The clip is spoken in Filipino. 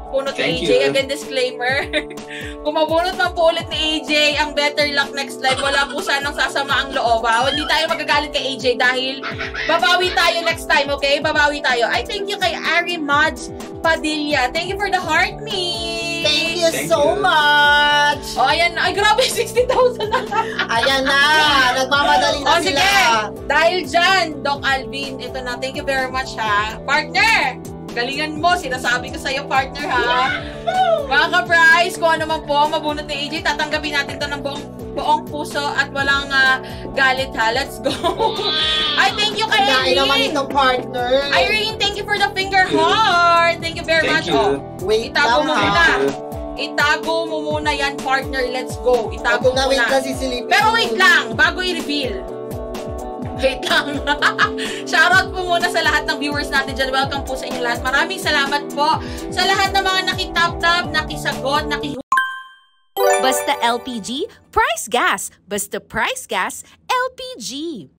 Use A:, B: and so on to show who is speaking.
A: Bunot
B: Thank
A: ni AJ.
B: you.
A: Again, disclaimer. Kung mabunot man po ulit ni AJ, ang better luck next live, wala po sanang sasama ang loob. Hindi tayo magagalit kay AJ dahil babawi tayo next time, okay? Babawi tayo. I thank you kay Ari Mads Padilla. Thank you for the heart, me.
C: Thank you so much.
A: Oh, ayan na. Ay, grabe, 60,000 na.
C: Ayan na. Nagmamadali na sila.
A: Sige. Dahil dyan, Doc Alvin, ito na. Thank you very much, ha. Partner! Galingan mo, sinasabi ko sa'yo, partner, ha? Mga ka-prize, kung ano man po, mabunot ni AJ, tatanggapin natin to ng buong puso at walang galit, ha? Let's go! I thank you kay
C: Kain naman
A: Irene!
C: itong partner.
A: Irene, thank you for the finger heart! Thank you very much. Oh,
C: Wait
A: itago
C: lang,
A: mo
C: ha?
A: muna. Itago mo muna yan, partner. Let's go. Itago mo
C: Wait
A: muna.
C: lang, sisilipin.
A: Pero wait lang, bago i-reveal. Wait lang. Shoutout po muna sa lahat ng viewers natin dyan. Welcome po sa inyo lahat. Maraming salamat po sa lahat ng mga nakitap-tap, nakisagot,
D: Basta LPG, price gas. Basta price gas, LPG.